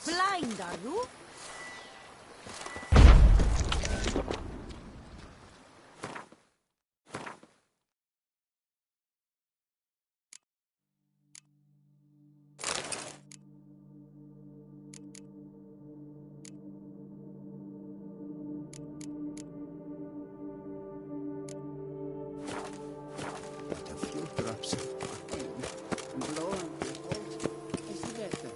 Blind, are you? A few drops of perfume, and lo and behold, it's a letter.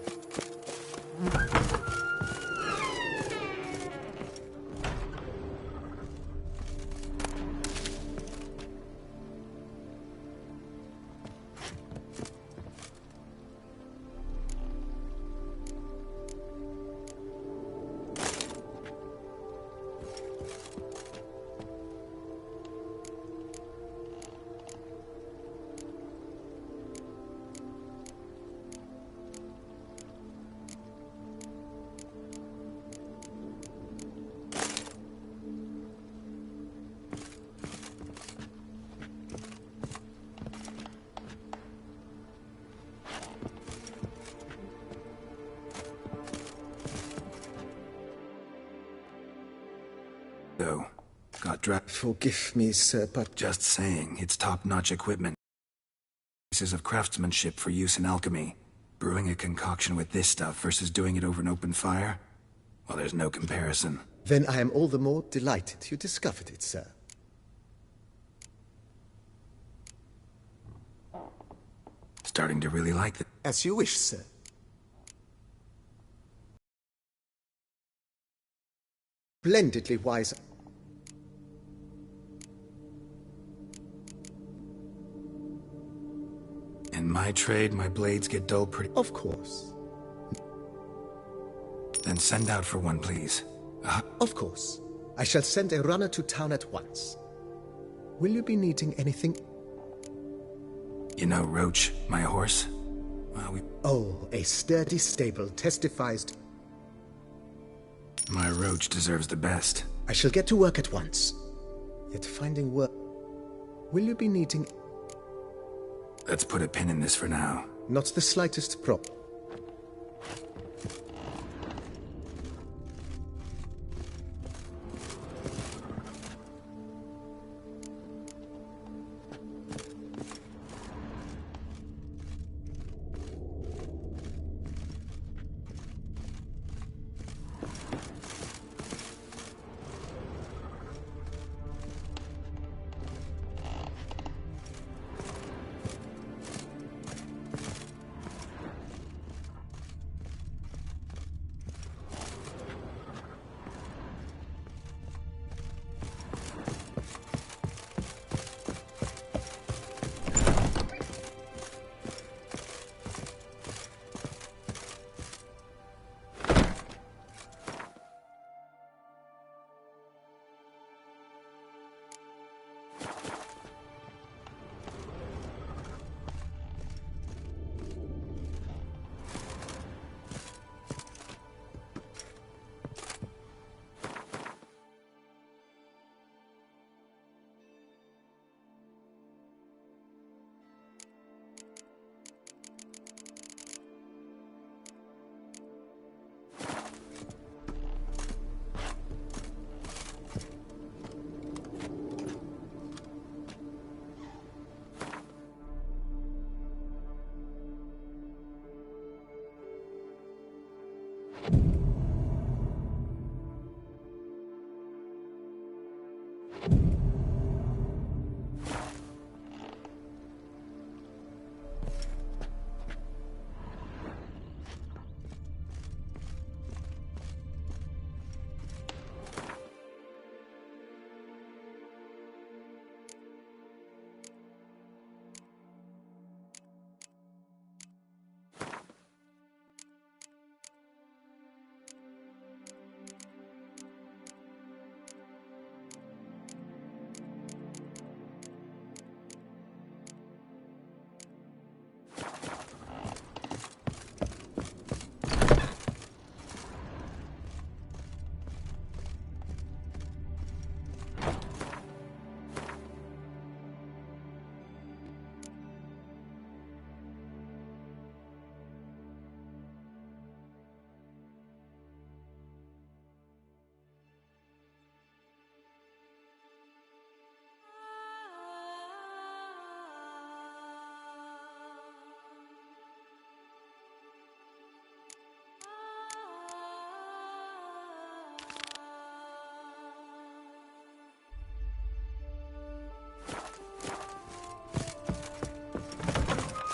So, got dragged. Forgive me, sir, but Just saying, it's top-notch equipment. Pieces of craftsmanship for use in alchemy. Brewing a concoction with this stuff versus doing it over an open fire? Well, there's no comparison. then I am all the more delighted you discovered it, sir. Starting to really like it. As you wish, sir. Splendidly wise. In my trade, my blades get dull pretty... Of course. Then send out for one, please. Of course. I shall send a runner to town at once. Will you be needing anything? You know Roach, my horse? Well, Oh, a sturdy stable testifies to... My Roach deserves the best. I shall get to work at once. Yet finding work... Will you be needing... Let's put a pin in this for now. Not the slightest problem.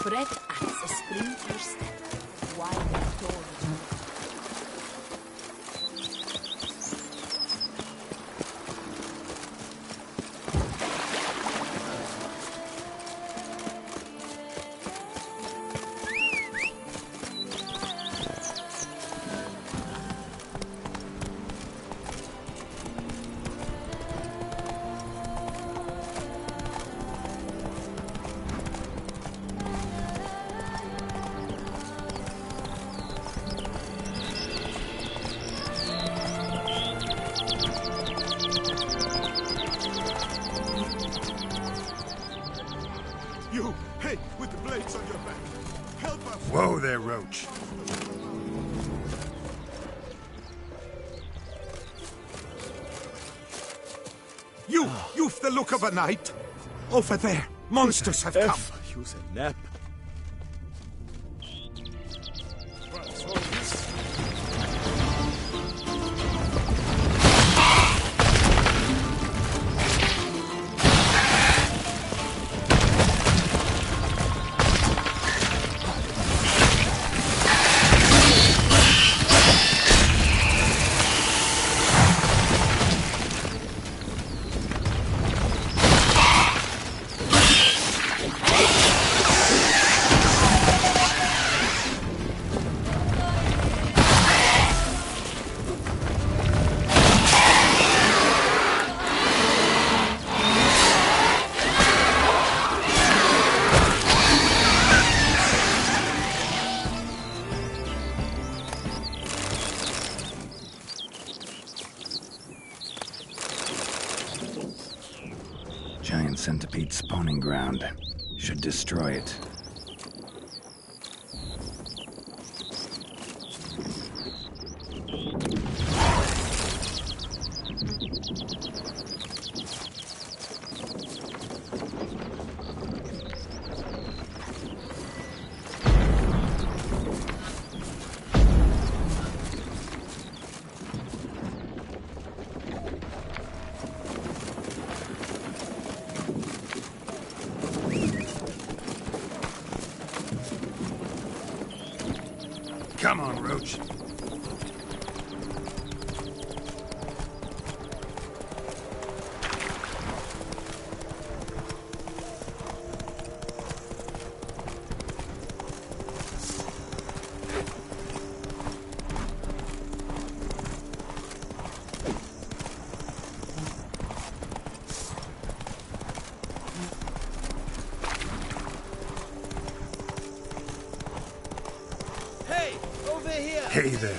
Breath acts a spring to your step, wide that door. You, hey, with the blades on your back. Help us. Whoa there, Roach. You've the look of a knight. Over there, monsters have come. Use a nap. Giant centipede spawning ground. Should destroy it. Come on, Roach. Hey, over here! Hey there.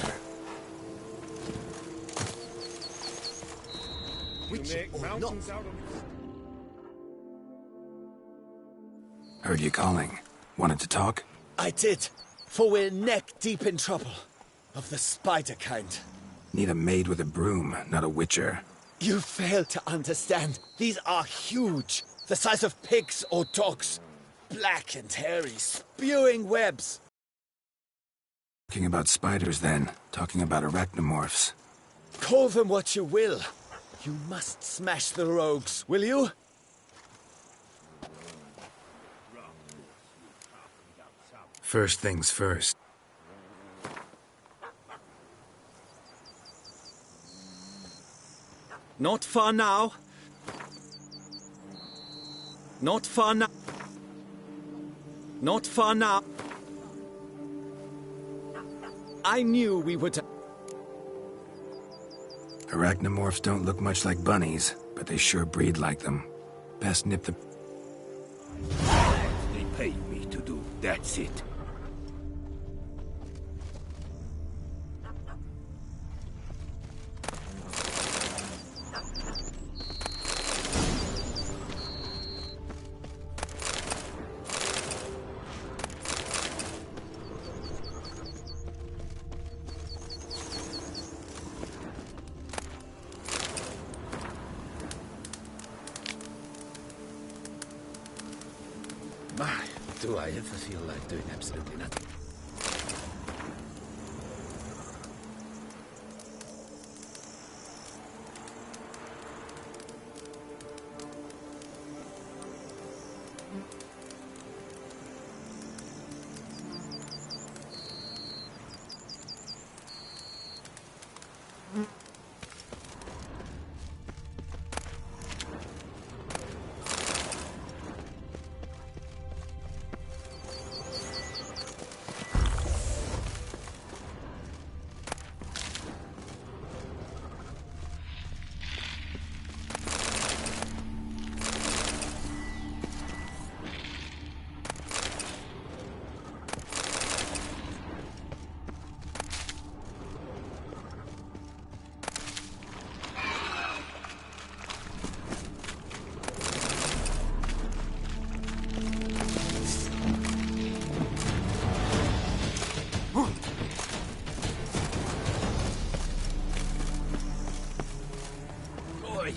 Heard you calling. Wanted to talk? I did, for we're neck deep in trouble. Of the spider kind. Need a maid with a broom, not a witcher. You fail to understand. These are huge. The size of pigs or dogs. Black and hairy, spewing webs. Talking about spiders then. Talking about arachnomorphs. Call them what you will. You must smash the rogues, will you? First things first. Not far now. Not far now. Not far now. I knew we would... Arachnomorphs don't look much like bunnies, but they sure breed like them. Best nip the... They paid me to do, that's it. My, do I ever feel like doing absolutely nothing?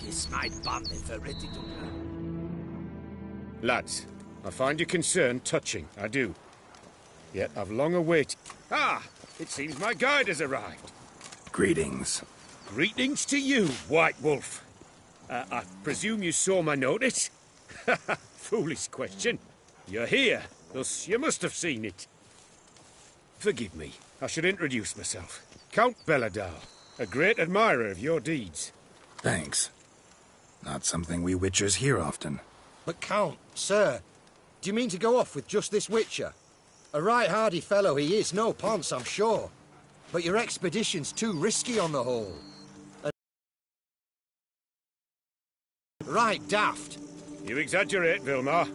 Is my bumper ready to go? Lads, I find your concern touching, I do. Yet I've long awaited... Ah! It seems my guide has arrived. Greetings. Greetings to you, White Wolf. I presume you saw my notice? Foolish question. You're here, thus you must have seen it. Forgive me, I should introduce myself. Count Belladar, a great admirer of your deeds. Thanks. Not something we Witchers hear often. But Count, sir, do you mean to go off with just this Witcher? A right hardy fellow he is, no ponce, I'm sure. But your expedition's too risky on the whole. Right daft. You exaggerate, Vilmar.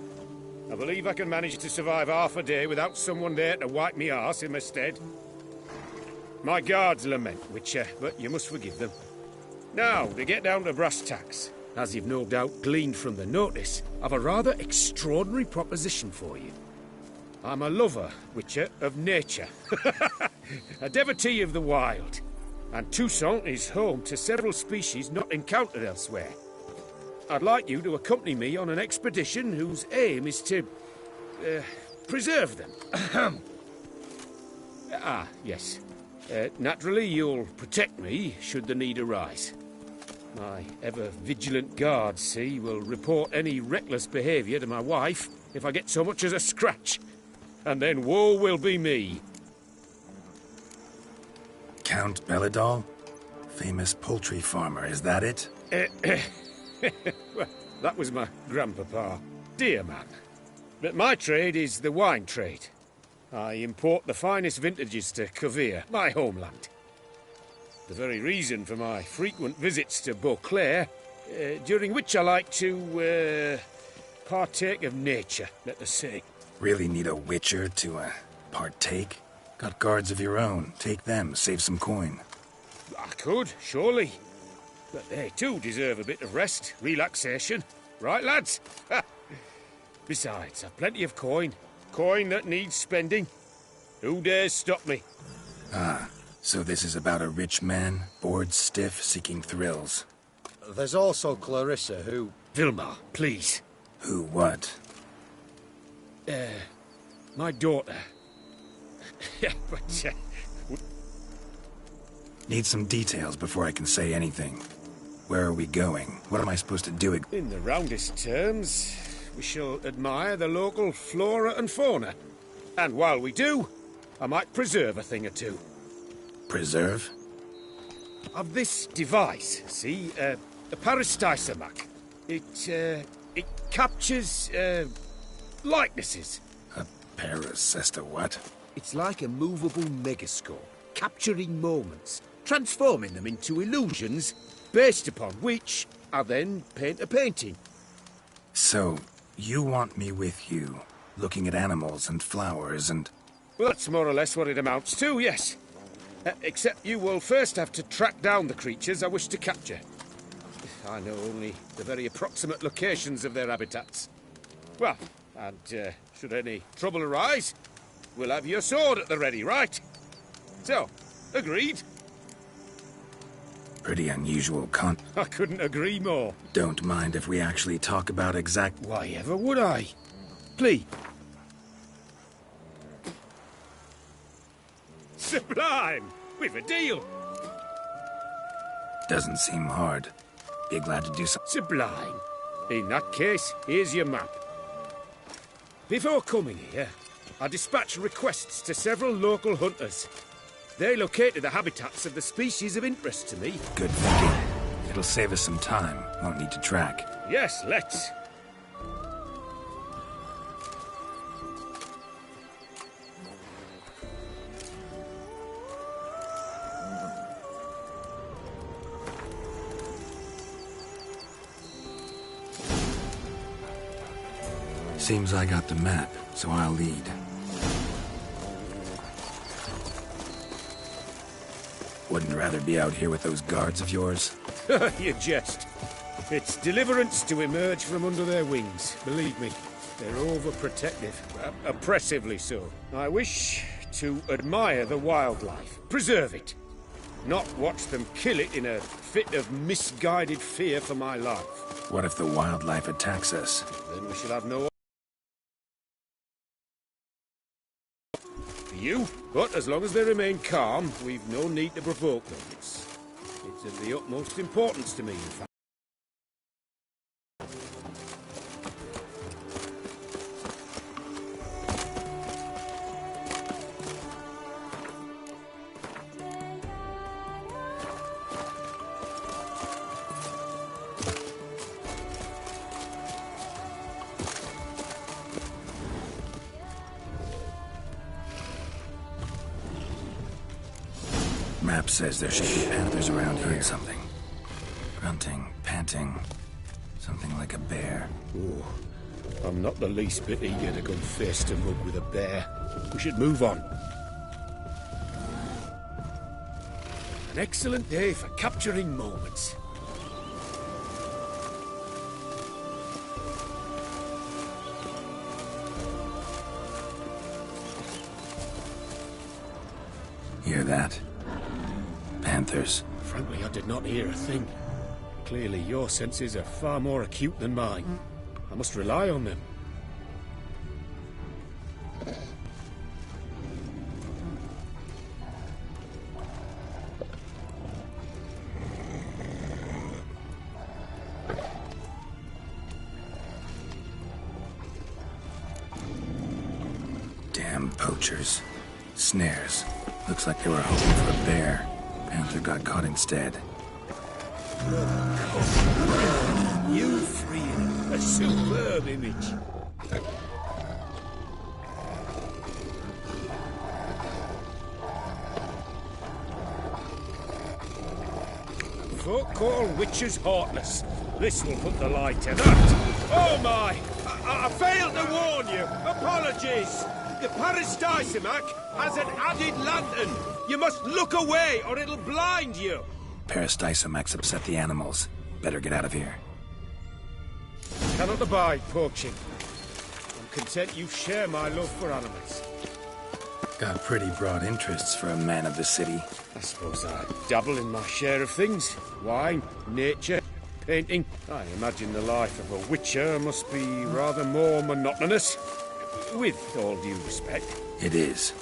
I believe I can manage to survive half a day without someone there to wipe me arse in my stead. My guards lament, Witcher, but you must forgive them. Now, to get down to brass tacks, as you've no doubt gleaned from the notice, I've a rather extraordinary proposition for you. I'm a lover, Witcher, of nature. A devotee of the wild. And Toussaint is home to several species not encountered elsewhere. I'd like you to accompany me on an expedition whose aim is to... preserve them. Yes. Naturally, you'll protect me should the need arise. My ever-vigilant guards, see, will report any reckless behaviour to my wife if I get so much as a scratch. And then woe will be me. Count Belladal? Famous poultry farmer, is that it? Well, that was my grandpapa. Dear man. But my trade is the wine trade. I import the finest vintages to Kovir, my homeland. The very reason for my frequent visits to Beauclair, during which I like to, partake of nature, let us say. Really need a Witcher to, partake? Got guards of your own. Take them, save some coin. I could, surely. But they too deserve a bit of rest, relaxation. Right, lads? Besides, I've plenty of coin. Coin that needs spending. Who dares stop me? Ah, so this is about a rich man, bored stiff, seeking thrills. There's also Clarissa, who... Vilmar, please. Who what? My daughter. Yeah, but... Need some details before I can say anything. Where are we going? What am I supposed to do? In the roundest terms, we shall admire the local flora and fauna. And while we do, I might preserve a thing or two. Preserve? Of this device, see, a Parastysomac. It captures, likenesses. A paracesta what? It's like a movable megascope, capturing moments, transforming them into illusions, Based upon which, I then paint a painting. So, you want me with you, looking at animals and flowers and... Well, that's more or less what it amounts to, yes. Except you will first have to track down the creatures I wish to capture. I know only the very approximate locations of their habitats. Well, and should any trouble arise, we'll have your sword at the ready, right? So, agreed? Pretty unusual I couldn't agree more. Don't mind if we actually talk about exact... Why ever would I? Please. Sublime! We've a deal! Doesn't seem hard. Be glad to do something. Sublime. In that case, here's your map. Before coming here, I dispatched requests to several local hunters. They located the habitats of the species of interest to me. Good thinking. It'll save us some time. Won't need to track. Yes, let's. Seems I got the map, so I'll lead. Wouldn't rather be out here with those guards of yours? You jest. It's deliverance to emerge from under their wings, believe me. They're overprotective, oppressively so. I wish to admire the wildlife, preserve it, not watch them kill it in a fit of misguided fear for my life. What if the wildlife attacks us? Then we shall have no for you, but as long as they remain calm, we've no need to provoke them. It's of the utmost importance to me, in fact. Map says there should be panthers around here. Something. Grunting, panting. Something like a bear. Ooh, I'm not the least bit eager to go face to mug with a bear. We should move on. An excellent day for capturing moments. Hear that? Panthers. Frankly, I did not hear a thing. Clearly, your senses are far more acute than mine. I must rely on them. Damn poachers. Snares. Looks like they were hoping for a bear. Panther got caught instead. You freeing a superb image. Folk call witches heartless. This will put the light to that. Oh my! I failed to warn you. Apologies. The Peristysomac has an added lantern. You must look away or it'll blind you. Peristysomacs upset the animals. Better get out of here. Cannot abide poaching. I'm content you share my love for animals. Got pretty broad interests for a man of the city. I suppose I dabble in my share of things. Wine, nature, painting. I imagine the life of a witcher must be rather more monotonous. With all due respect. It is.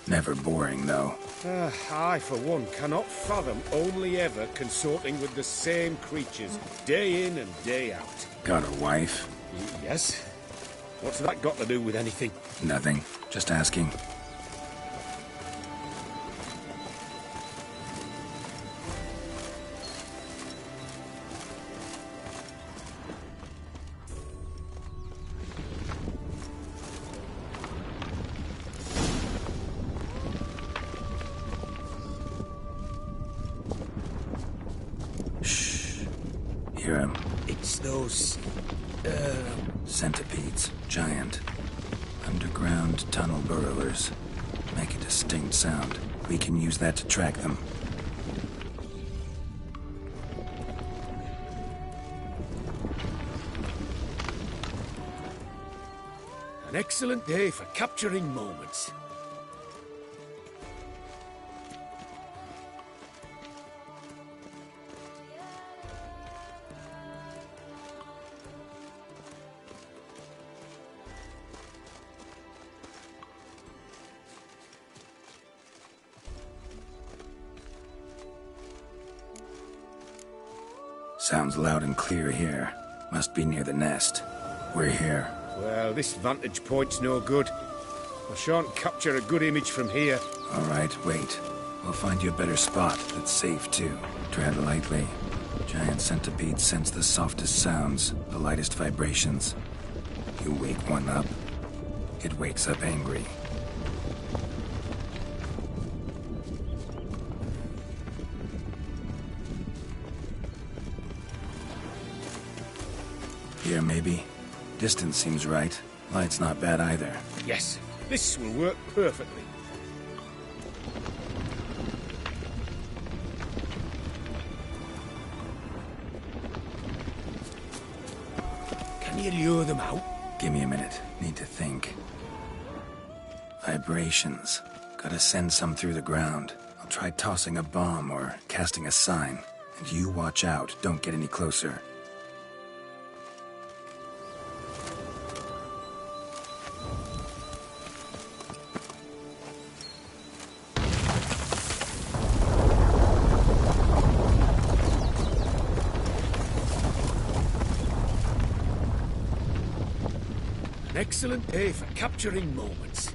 Never boring, though. I, for one, cannot fathom only ever consorting with the same creatures, day in and day out. Got a wife? Yes? What's that got to do with anything? Nothing. Just asking. Hear him. It's those... Centipedes. Giant. Underground tunnel burrowers. Make a distinct sound. We can use that to track them. An excellent day for capturing moments. Sounds loud and clear here. Must be near the nest. We're here. Well, this vantage point's no good. I shan't capture a good image from here. All right, wait. I'll find you a better spot that's safe, too. Tread lightly. Giant centipedes sense the softest sounds, the lightest vibrations. You wake one up, it wakes up angry. Here, maybe? Distance seems right. Light's not bad either. Yes, this will work perfectly. Can you lure them out? Give me a minute. Need to think. Vibrations. Gotta send some through the ground. I'll try tossing a bomb or casting a sign. And you watch out. Don't get any closer. An excellent day for capturing moments.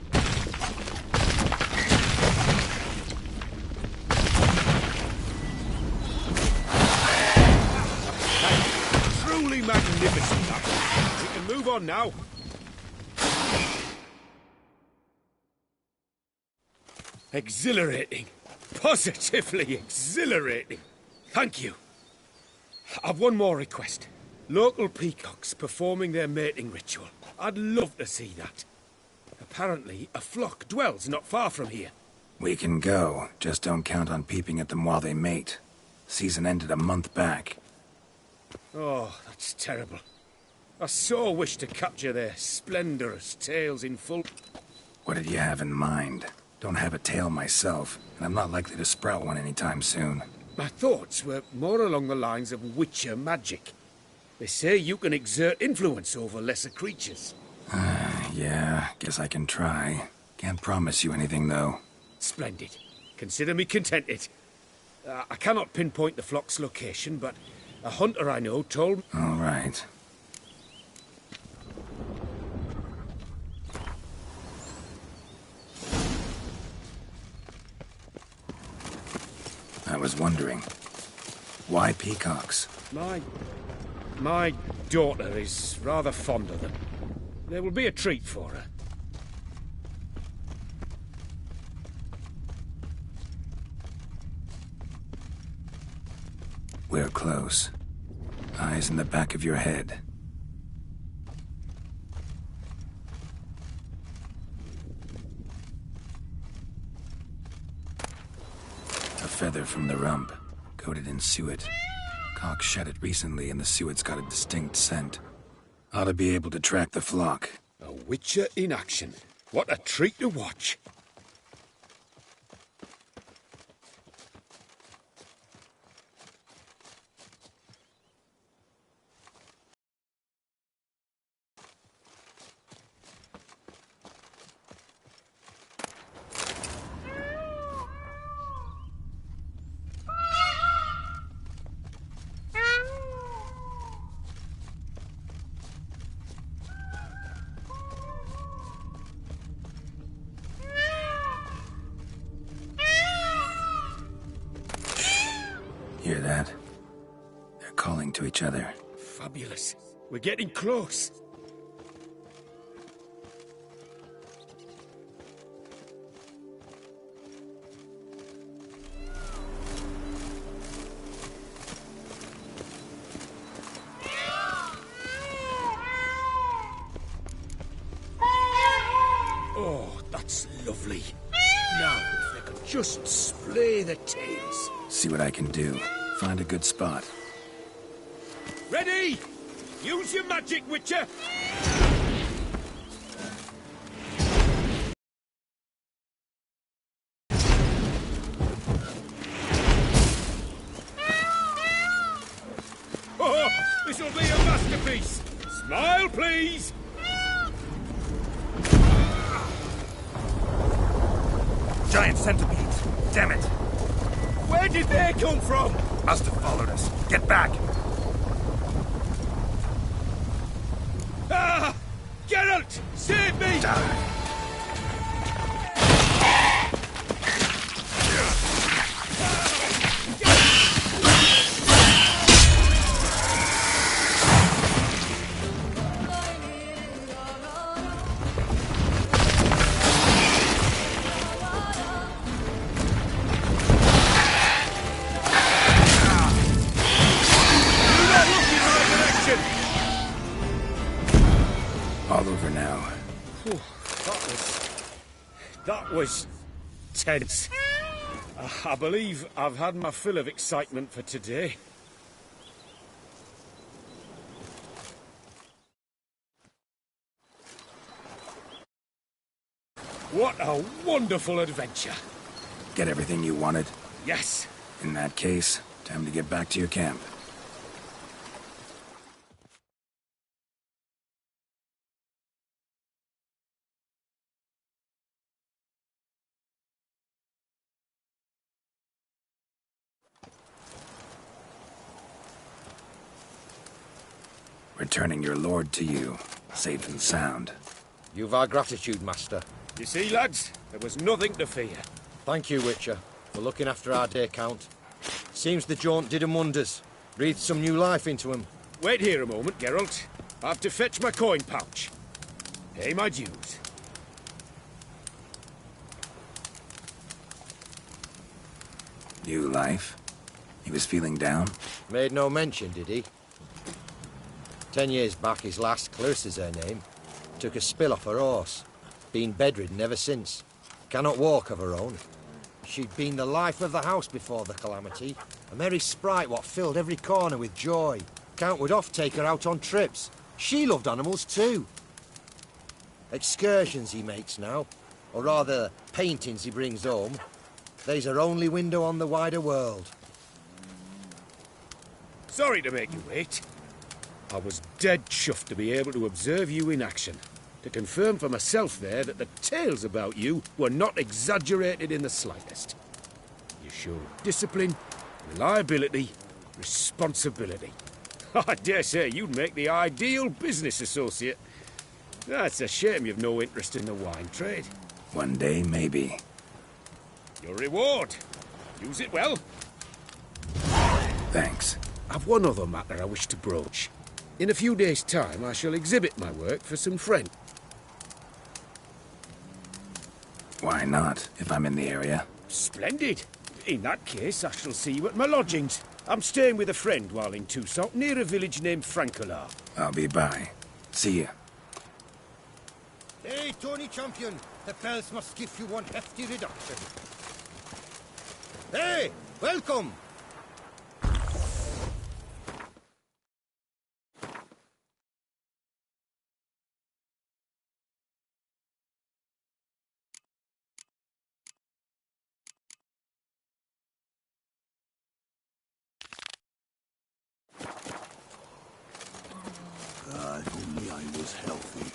Truly magnificent, that. We can move on now. Exhilarating. Positively exhilarating. Thank you. I've one more request. Local peacocks performing their mating ritual. I'd love to see that. Apparently, a flock dwells not far from here. We can go. Just don't count on peeping at them while they mate. Season ended a month back. Oh, that's terrible. I so wish to capture their splendorous tails in full... What did you have in mind? Don't have a tail myself, and I'm not likely to sprout one anytime soon. My thoughts were more along the lines of Witcher magic. They say you can exert influence over lesser creatures. Yeah, guess I can try. Can't promise you anything, though. Splendid. Consider me contented. I cannot pinpoint the flock's location, but a hunter I know told me... All right. I was wondering, why peacocks? My daughter is rather fond of them. There will be a treat for her. We're close. Eyes in the back of your head. A feather from the rump, coated in suet. Cock shed it recently and the suet's got a distinct scent. Ought to be able to track the flock. A Witcher in action. What a treat to watch. Hear that? They're calling to each other. Fabulous. We're getting close. Oh, that's lovely. Now, if they could just splay the tails. See what I can do. Find a good spot. Ready? Use your magic, Witcher! Oh, this'll be a masterpiece! Smile, please! Giant centipedes! Damn it! Where did they come from? Must have followed us. Get back! Ah! Geralt! Save me! Die. was tense. I believe I've had my fill of excitement for today. What a wonderful adventure! Get everything you wanted? Yes. In that case, time to get back to your camp. Returning your lord to you, safe and sound. You've our gratitude, Master. You see, lads, there was nothing to fear. Thank you, Witcher, for looking after our day count. Seems the jaunt did 'em wonders. Breathed some new life into 'em. Wait here a moment, Geralt. I have to fetch my coin pouch. Pay my dues. New life? He was feeling down? Made no mention, did he? 10 years back, his last, Clarissa's her name, took a spill off her horse. Been bedridden ever since. Cannot walk of her own. She'd been the life of the house before the calamity. A merry sprite what filled every corner with joy. Count would oft take her out on trips. She loved animals too. Excursions he makes now, or rather, paintings he brings home. They's her only window on the wider world. Sorry to make you wait. I was dead chuffed to be able to observe you in action. To confirm for myself there that the tales about you were not exaggerated in the slightest. You showed discipline, reliability, responsibility. I dare say you'd make the ideal business associate. It's a shame you've no interest in the wine trade. One day, maybe. Your reward. Use it well. Thanks. I've one other matter I wish to broach. In a few days' time, I shall exhibit my work for some friends. Why not, if I'm in the area? Splendid. In that case, I shall see you at my lodgings. I'm staying with a friend while in Toussaint, near a village named Francolar. I'll be by. See ya. Hey, Tony Champion! The bells must give you one hefty reduction. Hey! Welcome! God, only I was healthy.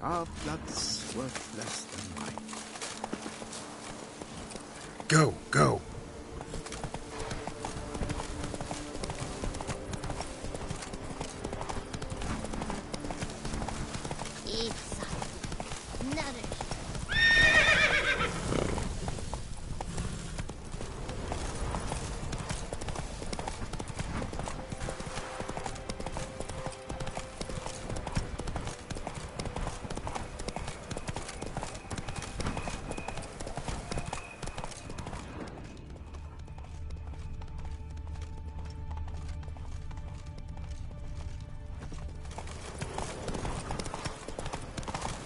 Our blood's worth less than wine. Go, go. Eat something. Nourish.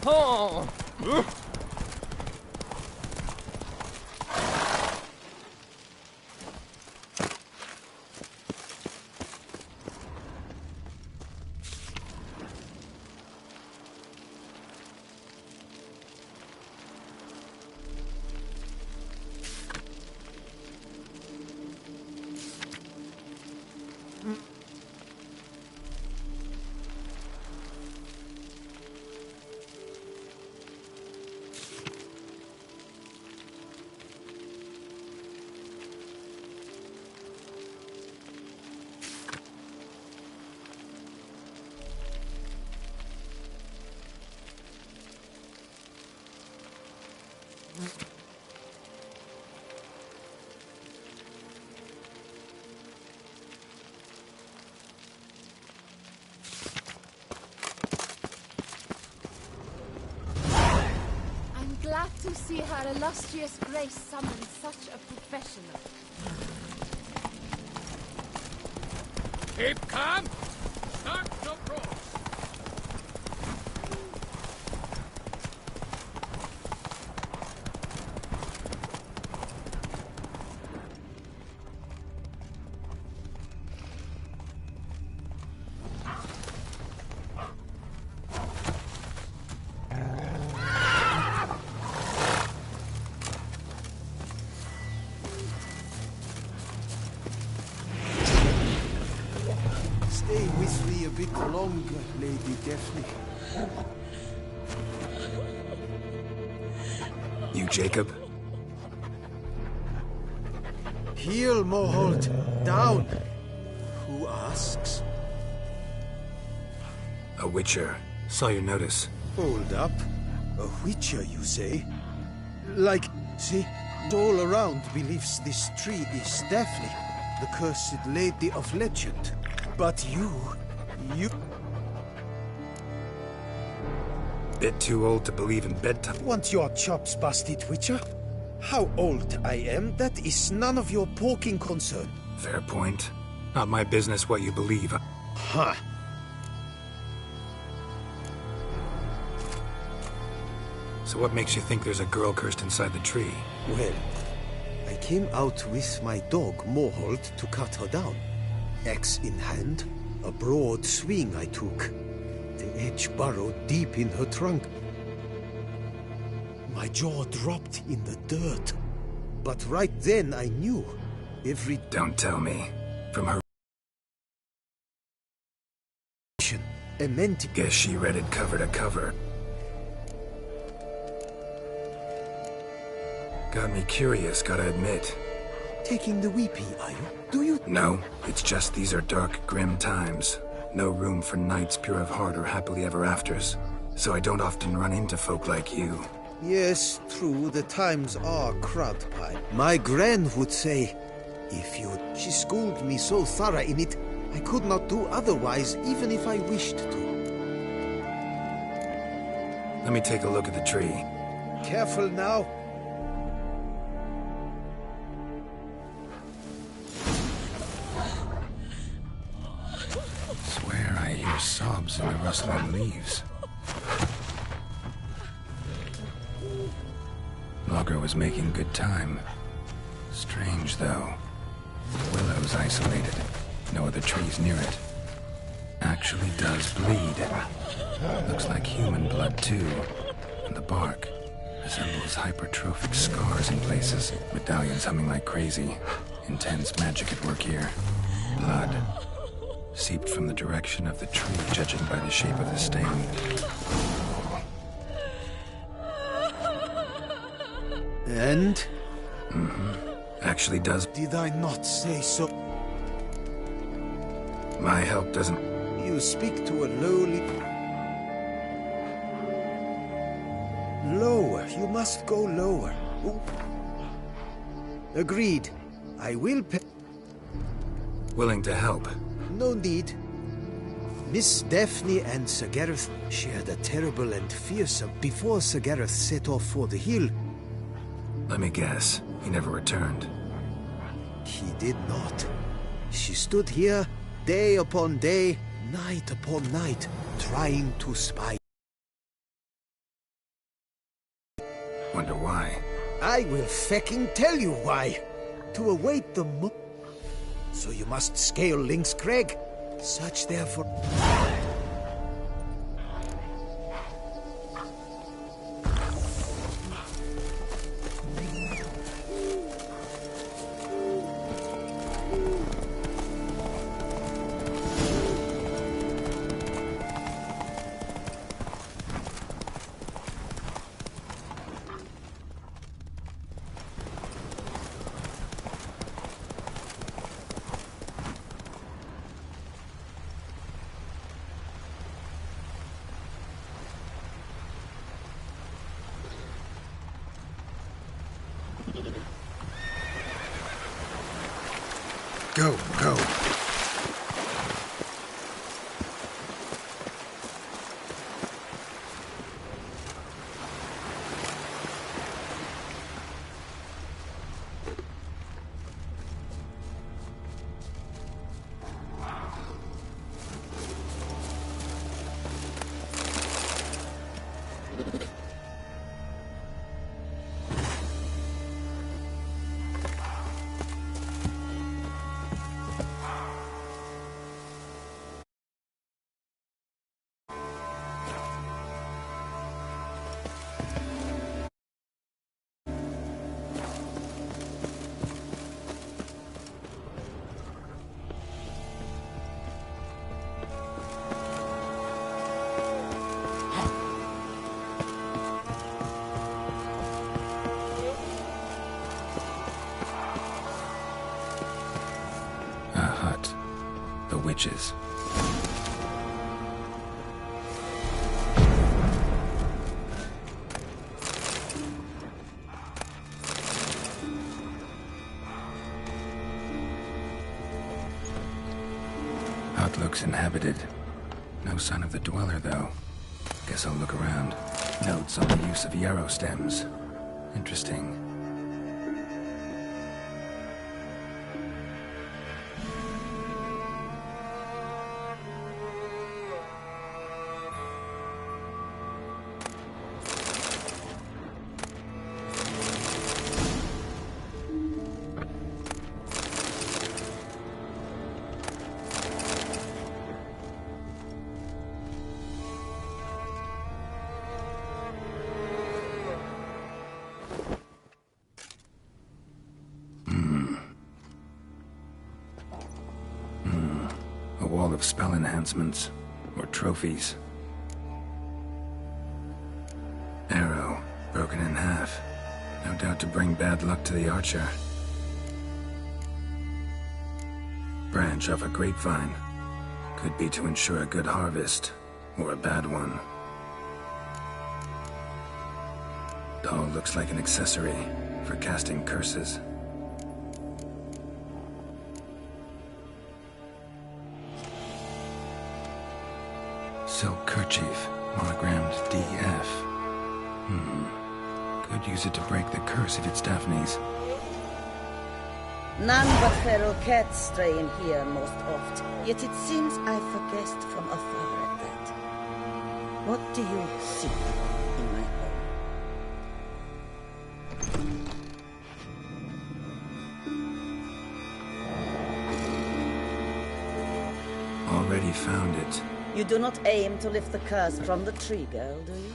Oh! I'm glad to see her illustrious grace summon such a professional. Keep calm. Start the cross. Stay with me a bit longer, Lady Daphne. You, Jacob? Heel, Moholt. Down. Who asks? A witcher. Saw your notice. Hold up. A witcher, you say? Like, see, all around believes this tree is Daphne, the cursed lady of legend. But you... Bit too old to believe in bedtime. Want your chops busted, Witcher? How old I am, that is none of your poking concern. Fair point. Not my business what you believe. Huh. So what makes you think there's a girl cursed inside the tree? Well, I came out with my dog, Moholt, to cut her down. Axe in hand, a broad swing I took. The edge burrowed deep in her trunk. My jaw dropped in the dirt. But right then I knew. Don't tell me. From her... Guess she read it cover to cover. Got me curious, gotta admit. Taking the weepy, are you? Do you? No, it's just these are dark, grim times. No room for knights pure of heart or happily ever afters. So I don't often run into folk like you. Yes, true, the times are crud pie. My gran would say, if you... She schooled me so thorough in it, I could not do otherwise, even if I wished to. Let me take a look at the tree. Careful now. Swear I hear sobs in the rustling leaves. Logger was making good time. Strange, though. The willow's isolated. No other trees near it. Actually does bleed. Looks like human blood, too. And the bark resembles hypertrophic scars in places. Medallions humming like crazy. Intense magic at work here. Blood seeped from the direction of the tree, judging by the shape of the stain. And? Actually does. Did I not say so? My help doesn't... You speak to a lowly... Lower. You must go lower. Ooh. Agreed. I will pay... Willing to help. No need. Miss Daphne and Sir Gareth shared a terrible and fearsome... Before Sir Gareth set off for the hill... Let me guess. He never returned. He did not. She stood here, day upon day, night upon night, trying to spy. Wonder why. I will fecking tell you why. To await the So you must scale Lynx Crag. Search there for... Go, go. Witches. Hut looks inhabited. No sign of the dweller, though. Guess I'll look around. Notes on the use of yarrow stems. Interesting. Wall of spell enhancements, or trophies. Arrow, broken in half. No doubt to bring bad luck to the archer. Branch off a grapevine. Could be to ensure a good harvest, or a bad one. Doll looks like an accessory for casting curses. Silk kerchief, monogrammed DF. Could use it to break the curse if it's Daphne's. None but feral cats stray in here most oft, yet it seems I've a guest from afar at that. What do you see in my home? Already found it. You do not aim to lift the curse from the tree girl, do you?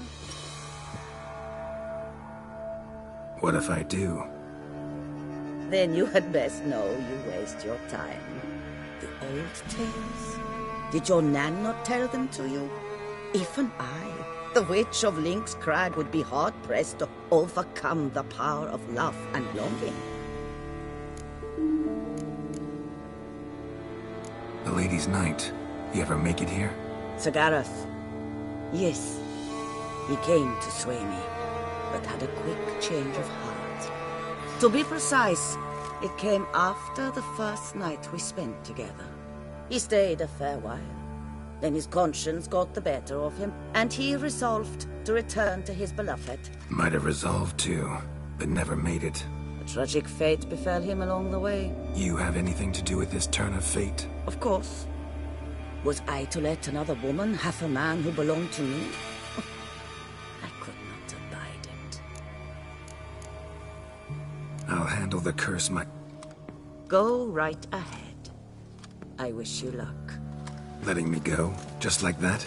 What if I do? Then you had best know you waste your time. The old tales? Did your Nan not tell them to you? Even I, The Witch of Lynx Crag would be hard-pressed to overcome the power of love and longing. The Lady's Knight. You ever make it here? Sir Gareth. Yes. He came to sway me, but had a quick change of heart. To be precise, it came after the first night we spent together. He stayed a fair while. Then his conscience got the better of him, and he resolved to return to his beloved. Might have resolved to, but never made it. A tragic fate befell him along the way. You have anything to do with this turn of fate? Of course. Was I to let another woman have a man who belonged to me? I could not abide it. I'll handle the curse Go right ahead. I wish you luck. Letting me go, just like that?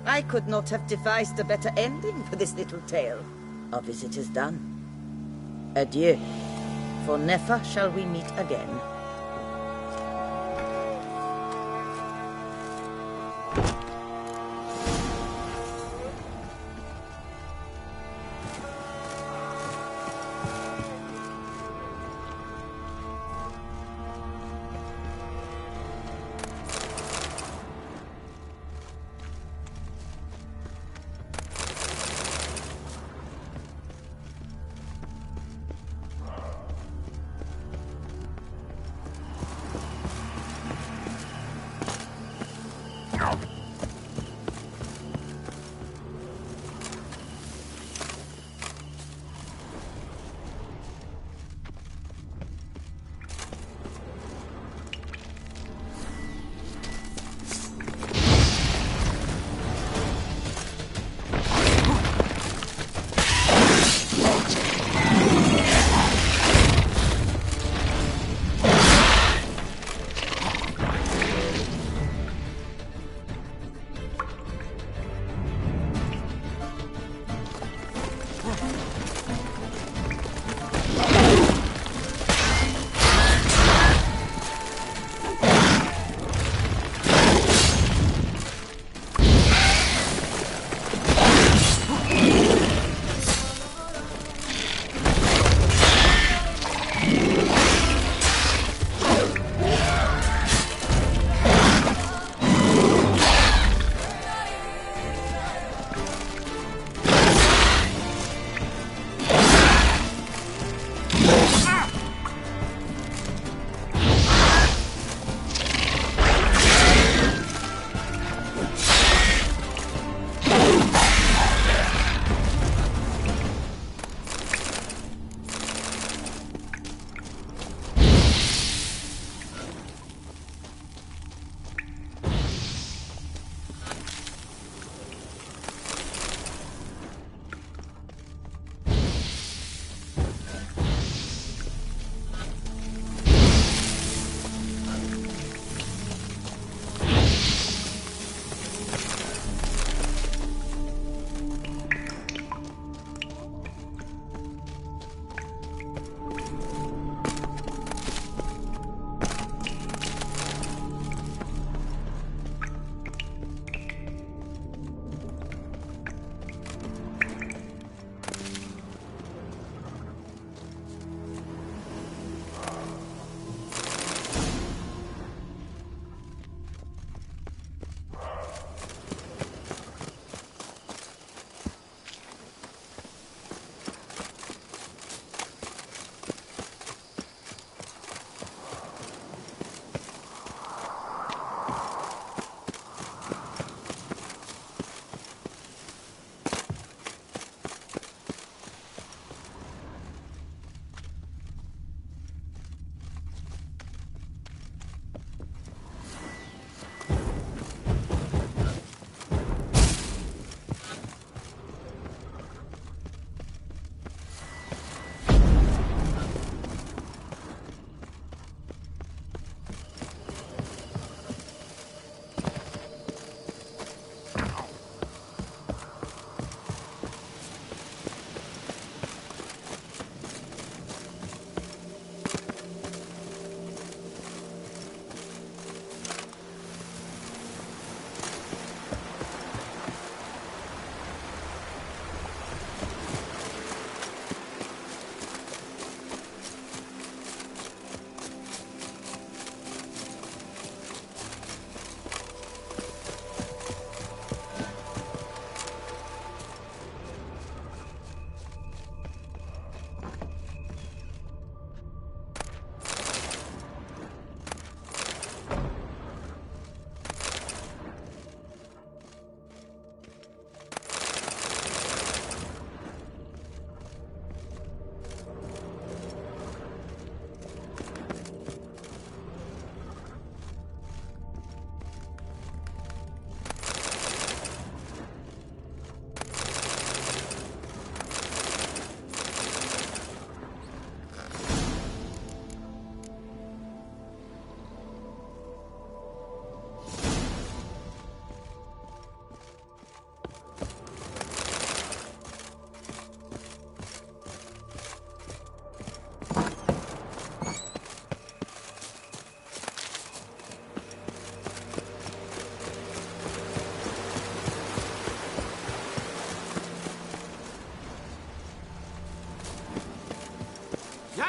I could not have devised a better ending for this little tale. Our visit is done. Adieu, for never shall we meet again.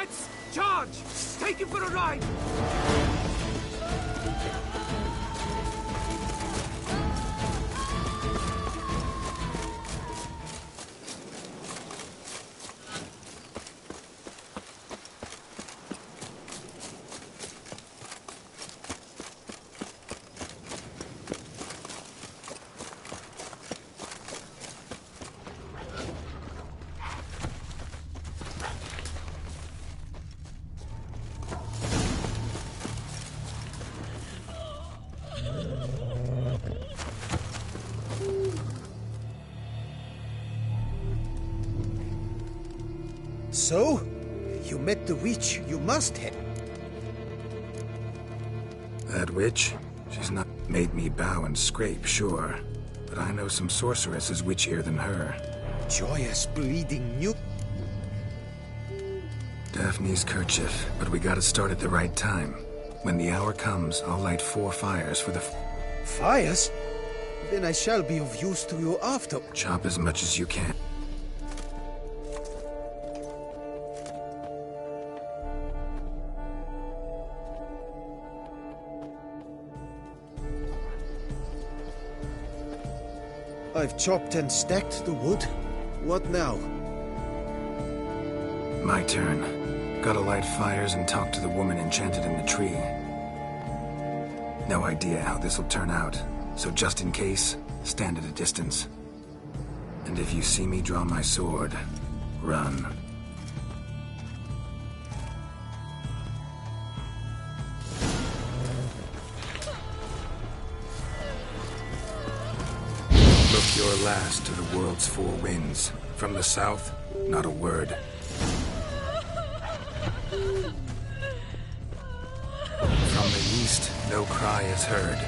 Lads, charge! Take him for a ride! So, you met the witch you must have. That witch? She's not made me bow and scrape, sure. But I know some sorceresses witchier than her. Joyous bleeding new. Daphne's kerchief, but we gotta start at the right time. When the hour comes, I'll light 4 fires for the Fires? Then I shall be of use to you after. Chop as much as you can. I've chopped and stacked the wood. What now? My turn. Gotta light fires and talk to the woman enchanted in the tree. No idea how this'll turn out, so just in case, stand at a distance. And if you see me draw my sword, run. Look your last to the world's 4 winds. From the south, not a word. From the east, no cry is heard.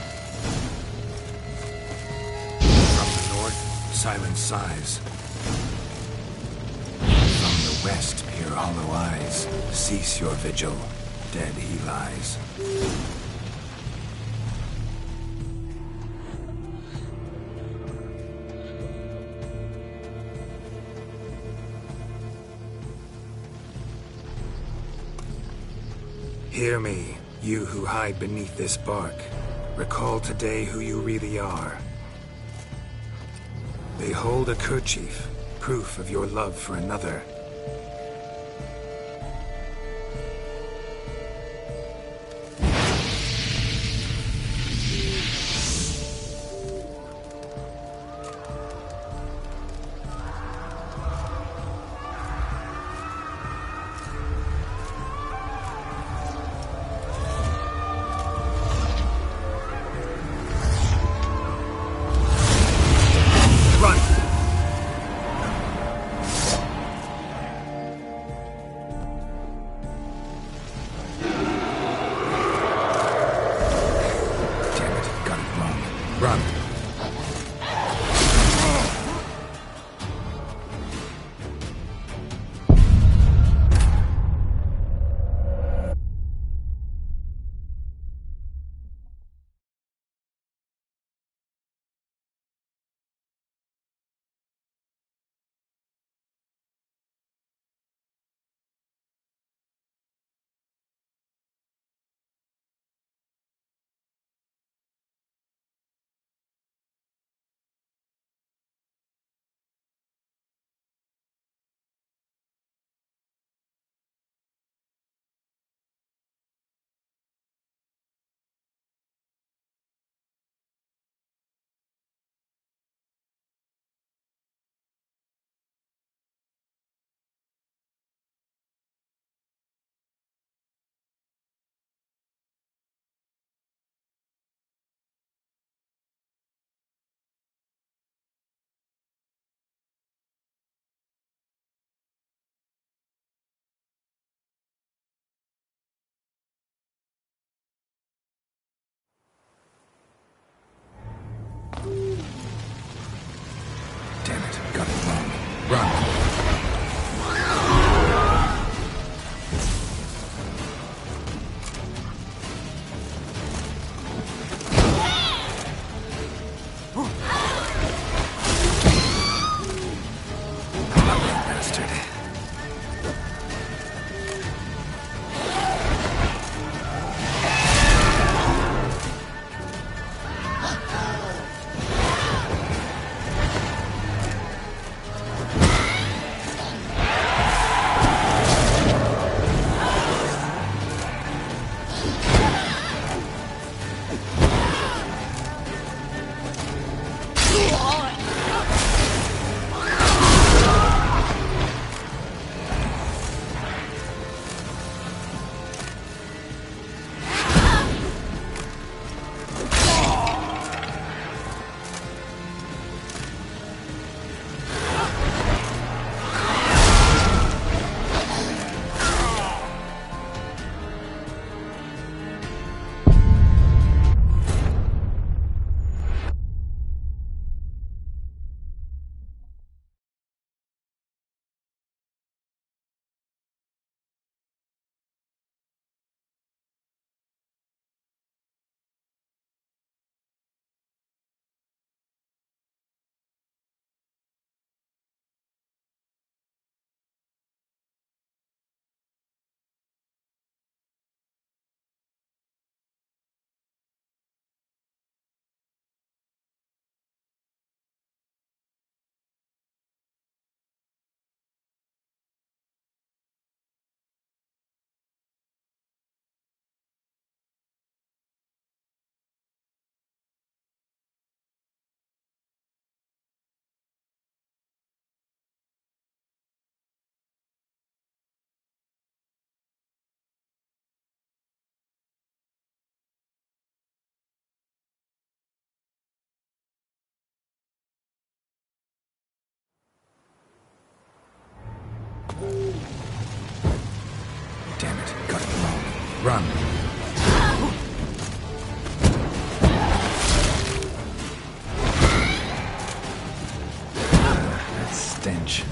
From the north, silent sighs. From the west, peer hollow eyes. Cease your vigil, dead he lies. Hear me, you who hide beneath this bark. Recall today who you really are. Behold a kerchief, proof of your love for another. Damn it, got it wrong. Run! That stench.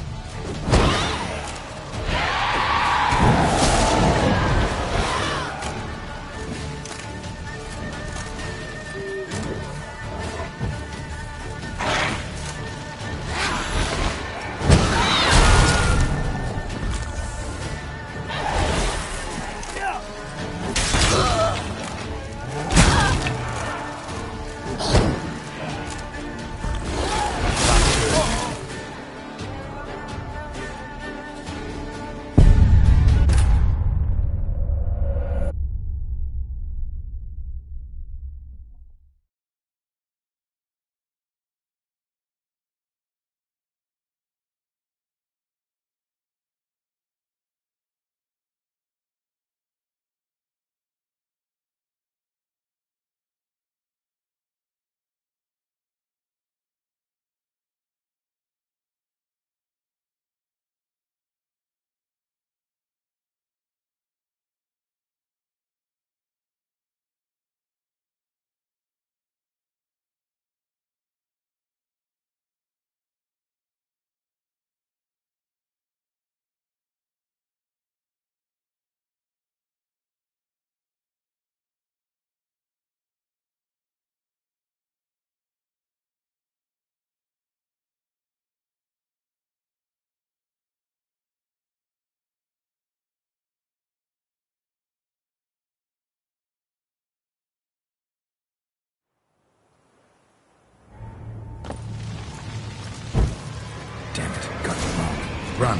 Damn it, got it wrong. Run!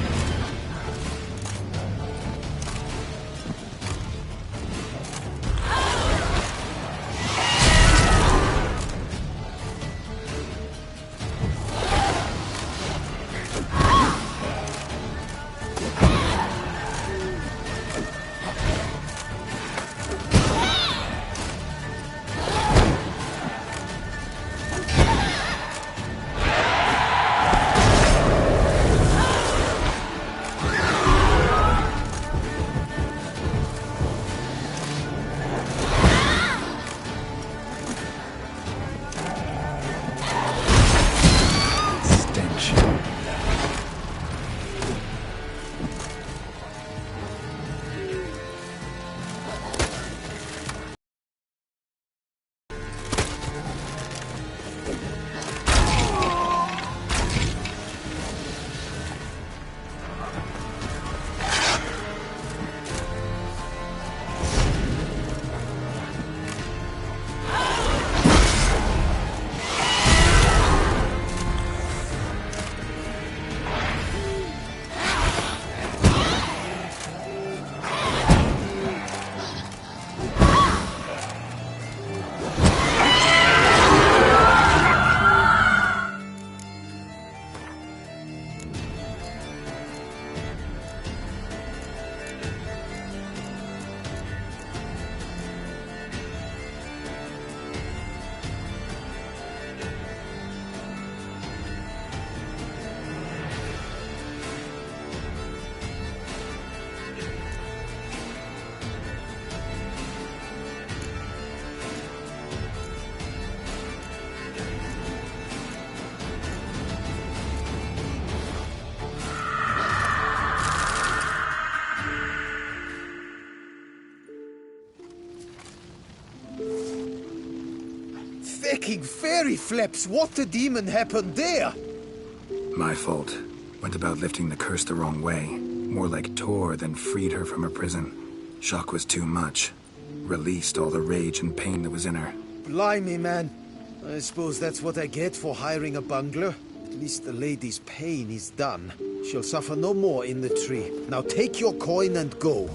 Fecking fairy flaps! What the demon happened there? My fault. Went about lifting the curse the wrong way. More like tore than freed her from her prison. Shock was too much. Released all the rage and pain that was in her. Blimey, man. I suppose that's what I get for hiring a bungler. At least the lady's pain is done. She'll suffer no more in the tree. Now take your coin and go.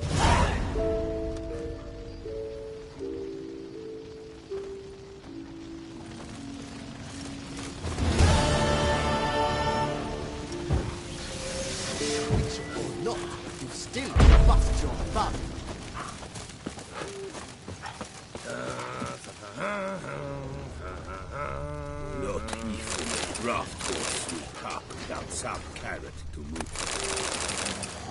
Draft force will park without some carrot to move.